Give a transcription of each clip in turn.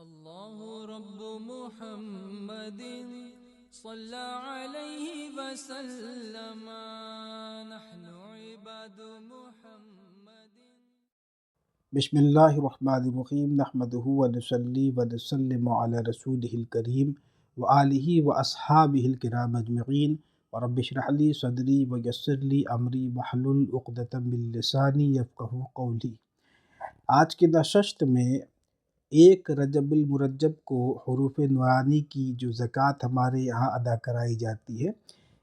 الله رب محمد صلى عليه وسلم نحن عباد محمد. بسم اللہ الرحمن الرحیم نحمدہ ونصلی ونسلم علی رسولہ الکریم وآلہ واصحابہ الکرام اجمعین ورب اشرح لی صدری ویسر لی امری واحلل عقدۃ من لسانی یفقہوا قولی۔ آج کی نشست میں ایک رجب المرجب کو حروف نورانی کی جو زکوٰۃ ہمارے یہاں ادا کرائی جاتی ہے،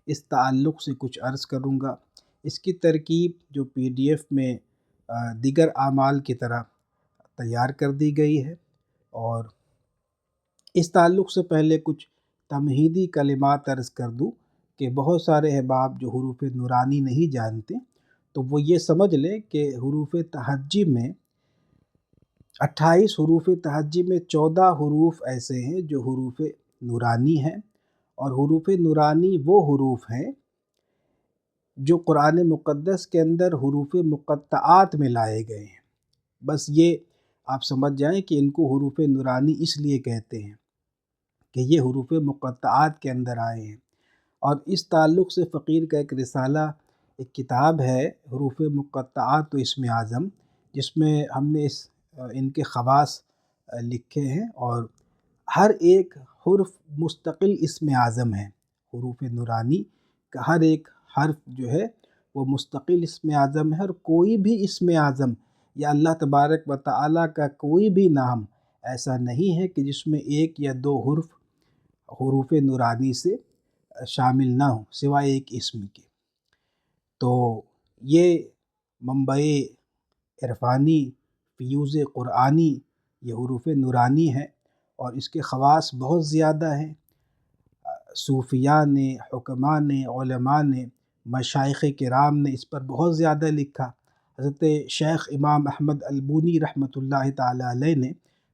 اس تعلق سے کچھ عرض کروں گا۔ اس کی ترکیب جو PDF میں دیگر اعمال کی طرح تیار کر دی گئی ہے، اور اس تعلق سے پہلے کچھ تمہیدی کلمات عرض کر دوں کہ بہت سارے احباب جو حروف نورانی نہیں جانتے تو وہ یہ سمجھ لیں کہ حروف تہجی میں 28 حروف تہجی میں 14 حروف ایسے ہیں جو حروف نورانی ہیں، اور حروف نورانی وہ حروف ہیں جو قرآن مقدس کے اندر حروف مقطعات میں لائے گئے ہیں۔ بس یہ آپ سمجھ جائیں کہ ان کو حروف نورانی اس لیے کہتے ہیں کہ یہ حروف مقطعات کے اندر آئے ہیں۔ اور اس تعلق سے فقیر کا ایک رسالہ، ایک کتاب ہے حروف مقطعات و اسم اعظم، جس میں ہم نے ان کے خواص لکھے ہیں، اور ہر ایک حرف مستقل اسم اعظم ہے۔ حروف نورانی کا ہر ایک حرف جو ہے وہ مستقل اسم اعظم ہے، اور کوئی بھی اسم اعظم یا اللہ تبارک و تعالیٰ کا کوئی بھی نام ایسا نہیں ہے کہ جس میں ایک یا دو حروف نورانی سے شامل نہ ہوں سوائے ایک اسم کے۔ تو یہ منبع عرفانی، فیوز قرآنی، یہ حروف نورانی ہے، اور اس کے خواص بہت زیادہ ہیں۔ صوفیاء نے، حکماء نے، علماء نے، مشائخ کرام نے اس پر بہت زیادہ لکھا۔ حضرت شیخ امام احمد البونی رحمۃ اللہ تعالیٰ علیہ نے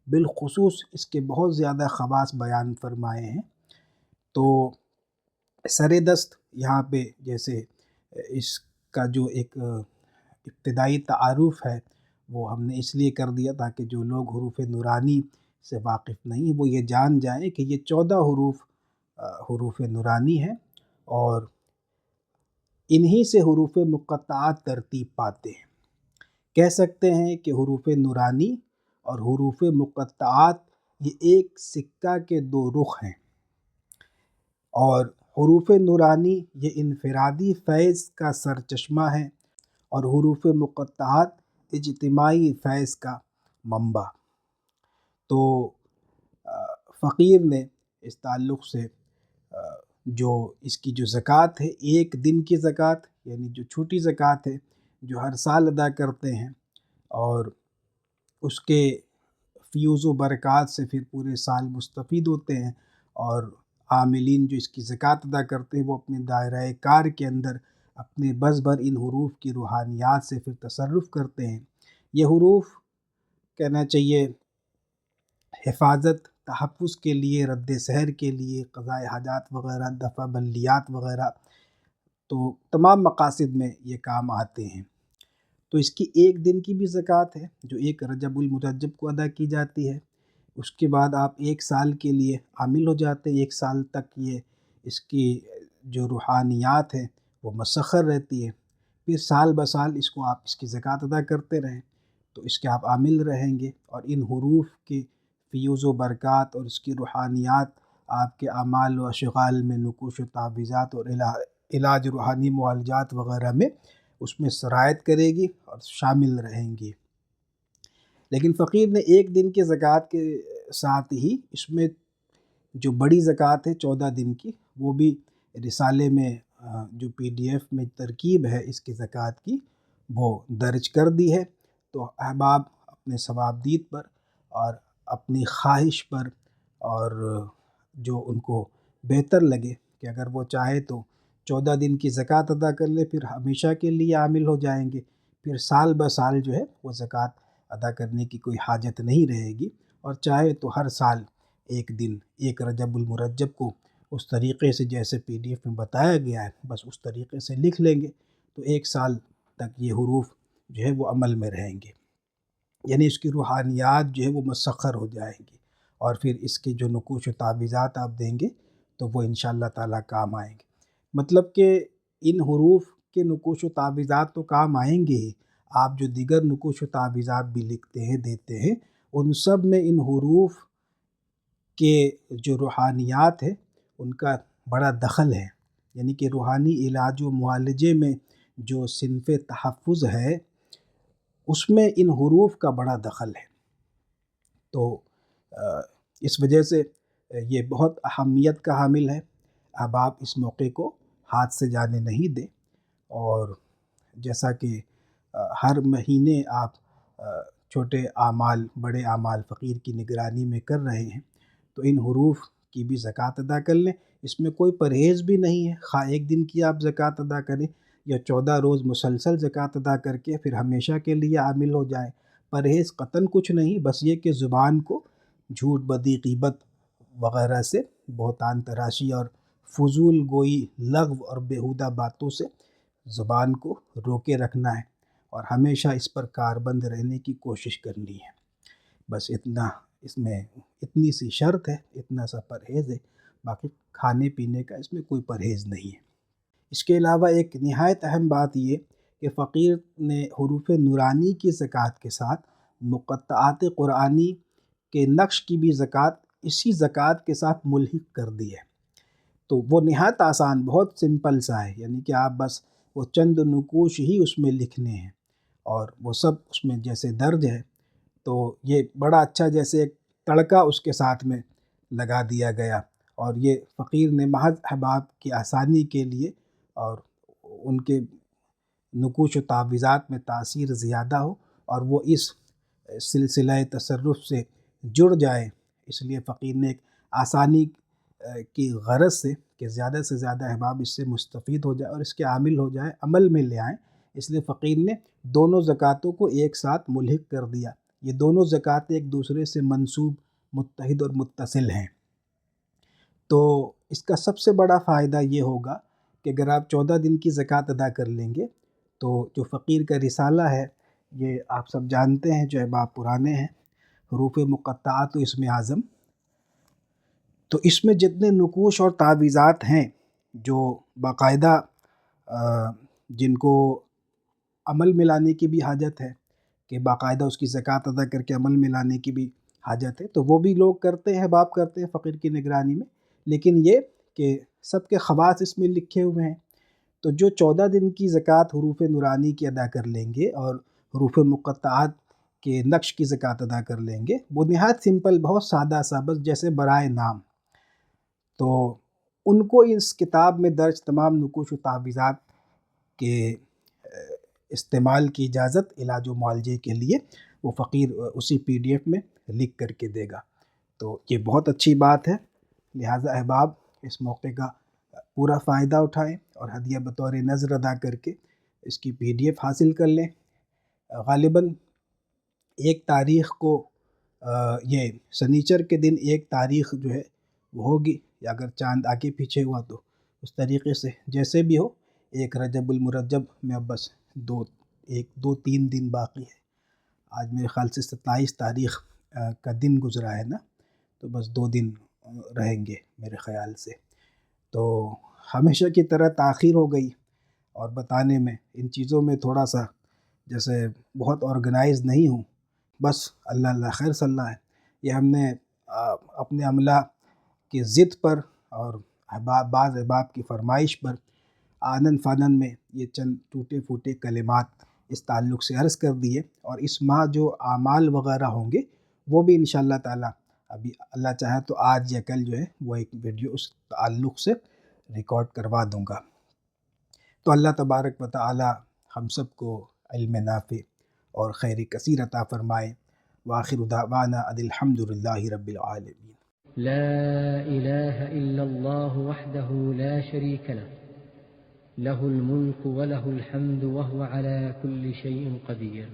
بالخصوص اس کے بہت زیادہ خواص بیان فرمائے ہیں۔ تو سر دست یہاں پہ جیسے اس کا جو ایک ابتدائی تعارف ہے وہ ہم نے اس لیے کر دیا تاکہ جو لوگ حروف نورانی سے واقف نہیں وہ یہ جان جائیں کہ یہ 14 حروف نورانی ہیں، اور انہی سے حروف مقطعات ترتیب پاتے ہیں۔ کہہ سکتے ہیں کہ حروف نورانی اور حروف مقطعات یہ ایک سکہ کے دو رخ ہیں، اور حروف نورانی یہ انفرادی فیض کا سرچشمہ ہے، اور حروف مقطعات اجتماعی فیض کا منبع۔ تو فقیر نے اس تعلق سے جو اس کی جو زکوٰۃ ہے، ایک دن کی زکوٰۃ یعنی جو چھوٹی زکوٰۃ ہے جو ہر سال ادا کرتے ہیں، اور اس کے فیوز و برکات سے پھر پورے سال مستفید ہوتے ہیں، اور عاملین جو اس کی زکوٰۃ ادا کرتے ہیں وہ اپنے دائرۂ کار کے اندر اپنے بس بھر ان حروف کی روحانیات سے پھر تصرف کرتے ہیں۔ یہ حروف کہنا چاہیے حفاظت، تحفظ کے لیے، رد سحر کے لیے، قضاء حاجات وغیرہ، دفع بلیات وغیرہ، تو تمام مقاصد میں یہ کام آتے ہیں۔ تو اس کی ایک دن کی بھی زکوٰۃ ہے جو ایک رجب المرجب کو ادا کی جاتی ہے۔ اس کے بعد آپ ایک سال کے لیے عامل ہو جاتے ہیں، ایک سال تک یہ اس کی جو روحانیات ہیں وہ مسخر رہتی ہے، پھر سال بسال اس کو آپ اس کی زکوٰۃ ادا کرتے رہیں تو اس کے آپ عامل رہیں گے، اور ان حروف کے فیوز و برکات اور اس کی روحانیات آپ کے اعمال و اشغال میں، نقوش و تعویذات اور علاج روحانی معالجات وغیرہ میں اس میں سرایت کرے گی اور شامل رہیں گی۔ لیکن فقیر نے ایک دن کی زکوٰۃ کے ساتھ ہی اس میں جو بڑی زکوٰۃ ہے 14 دن کی، وہ بھی رسالے میں جو PDF میں ترکیب ہے اس کی زکوٰۃ کی وہ درج کر دی ہے۔ تو احباب اپنے ثوابدید پر اور اپنی خواہش پر، اور جو ان کو بہتر لگے کہ اگر وہ چاہے تو 14 دن کی زکوٰۃ ادا کر لے، پھر ہمیشہ کے لیے عامل ہو جائیں گے، پھر سال بسال جو ہے وہ زکوٰۃ ادا کرنے کی کوئی حاجت نہیں رہے گی، اور چاہے تو ہر سال ایک دن، ایک رجب المرجب کو اس طریقے سے جیسے PDF میں بتایا گیا ہے بس اس طریقے سے لکھ لیں گے، تو ایک سال تک یہ حروف جو ہے وہ عمل میں رہیں گے، یعنی اس کی روحانیات جو ہے وہ مسخر ہو جائیں گی، اور پھر اس کے جو نقوش و تعویذات آپ دیں گے تو وہ انشاءاللہ تعالیٰ کام آئیں گے۔ مطلب کہ ان حروف کے نقوش و تعویذات تو کام آئیں گے ہی، آپ جو دیگر نقوش و تعویذات بھی لکھتے ہیں دیتے ہیں ان سب میں ان حروف کے جو روحانیات ہے ان کا بڑا دخل ہے، یعنی کہ روحانی علاج و معالجے میں جو صنف تحفظ ہے اس میں ان حروف کا بڑا دخل ہے۔ تو اس وجہ سے یہ بہت اہمیت کا حامل ہے۔ اب آپ اس موقع کو ہاتھ سے جانے نہیں دیں، اور جیسا کہ ہر مہینے آپ چھوٹے اعمال بڑے اعمال فقیر کی نگرانی میں کر رہے ہیں تو ان حروف کی بھی زکوٰۃ ادا کر لیں۔ اس میں کوئی پرہیز بھی نہیں ہے، خواہ ایک دن کی آپ زکوٰۃ ادا کریں یا 14 روز مسلسل زکوٰۃ ادا کر کے پھر ہمیشہ کے لیے عامل ہو جائیں، پرہیز قطعاً کچھ نہیں، بس یہ کہ زبان کو جھوٹ بدی غیبت وغیرہ سے، بہتان تراشی اور فضول گوئی لغو اور بیہودہ باتوں سے زبان کو روکے رکھنا ہے، اور ہمیشہ اس پر کاربند رہنے کی کوشش کرنی ہے۔ بس اتنا اس میں اتنی سی شرط ہے، اتنا سا پرہیز ہے، باقی کھانے پینے کا اس میں کوئی پرہیز نہیں ہے۔ اس کے علاوہ ایک نہایت اہم بات یہ کہ فقیر نے حروف نورانی کی زکوٰۃ کے ساتھ مقطعات قرآنی کے نقش کی بھی زکوٰۃ اسی زکوٰۃ کے ساتھ ملحق کر دی ہے۔ تو وہ نہایت آسان، بہت سمپل سا ہے، یعنی کہ آپ بس وہ چند نقوش ہی اس میں لکھنے ہیں اور وہ سب اس میں جیسے درج ہے، تو یہ بڑا اچھا جیسے ایک تڑکا اس کے ساتھ میں لگا دیا گیا، اور یہ فقیر نے محض احباب کی آسانی کے لیے اور ان کے نقوش و تعویذات میں تاثیر زیادہ ہو اور وہ اس سلسلہ تصرف سے جڑ جائے، اس لیے فقیر نے ایک آسانی کی غرض سے کہ زیادہ سے زیادہ احباب اس سے مستفید ہو جائے اور اس کے عامل ہو جائے، عمل میں لے آئیں، اس لیے فقیر نے دونوں زکوٰۃوں کو ایک ساتھ ملحق کر دیا۔ یہ دونوں زکوٰتیں ایک دوسرے سے منسوب، متحد اور متصل ہیں۔ تو اس کا سب سے بڑا فائدہ یہ ہوگا کہ اگر آپ 14 دن کی زکوٰۃ ادا کر لیں گے تو جو فقیر کا رسالہ ہے یہ آپ سب جانتے ہیں، جو احباب پرانے ہیں، حروف مقطعات و اسم اعظم، تو اس میں جتنے نقوش اور تعویذات ہیں جو باقاعدہ جن کو عمل میں لانے کی بھی حاجت ہے کہ باقاعدہ اس کی زکوٰۃ ادا کر کے عمل میں لانے کی بھی حاجت ہے، تو وہ بھی لوگ کرتے ہیں، احباب کرتے ہیں فقیر کی نگرانی میں، لیکن یہ کہ سب کے خواص اس میں لکھے ہوئے ہیں۔ تو جو 14 دن کی زکوٰۃ حروف نورانی کی ادا کر لیں گے اور حروف مقطعات کے نقش کی زکوٰۃ ادا کر لیں گے، وہ نہایت سمپل، بہت سادہ سا، بس جیسے برائے نام، تو ان کو اس کتاب میں درج تمام نقوش و تعویذات کے استعمال کی اجازت علاج و معالجے کے لیے وہ فقیر اسی PDF میں لکھ کر کے دے گا۔ تو یہ بہت اچھی بات ہے، لہٰذا احباب اس موقع کا پورا فائدہ اٹھائیں اور ہدیہ بطور نذر ادا کر کے اس کی PDF حاصل کر لیں۔ غالباً 1 تاریخ کو یہ سنیچر کے دن 1 تاریخ جو ہے وہ ہوگی، یا اگر چاند آگے پیچھے ہوا تو اس طریقے سے جیسے بھی ہو 1 رجب المرجب میں اب بس 2-3 دن باقی ہے۔ آج میرے خیال سے 27 تاریخ کا دن گزرا ہے نا، تو بس 2 دن رہیں گے میرے خیال سے۔ تو ہمیشہ کی طرح تاخیر ہو گئی اور بتانے میں، ان چیزوں میں تھوڑا سا جیسے بہت آرگنائز نہیں ہوں، بس اللہ خیر صلی اللہ ہے، یہ ہم نے اپنے عملہ کی ضد پر اور بعض احباب کی فرمائش پر آنن فانن میں یہ چند ٹوٹے پھوٹے کلمات اس تعلق سے عرض کر دیے، اور اس ماہ جو اعمال وغیرہ ہوں گے وہ بھی انشاءاللہ تعالی ابھی اللہ چاہے تو آج یا کل جو ہے وہ ایک ویڈیو اس تعلق سے ریکارڈ کروا دوں گا۔ تو اللہ تبارک و تعالی ہم سب کو علم نافع اور خیر کثیر عطا فرمائے۔ وآخر دعوانا ان الحمد للہ رب العالمین۔ لا إله إلا الله وحده لا شريك له له الملك وله الحمد وهو على كل شيء قدير۔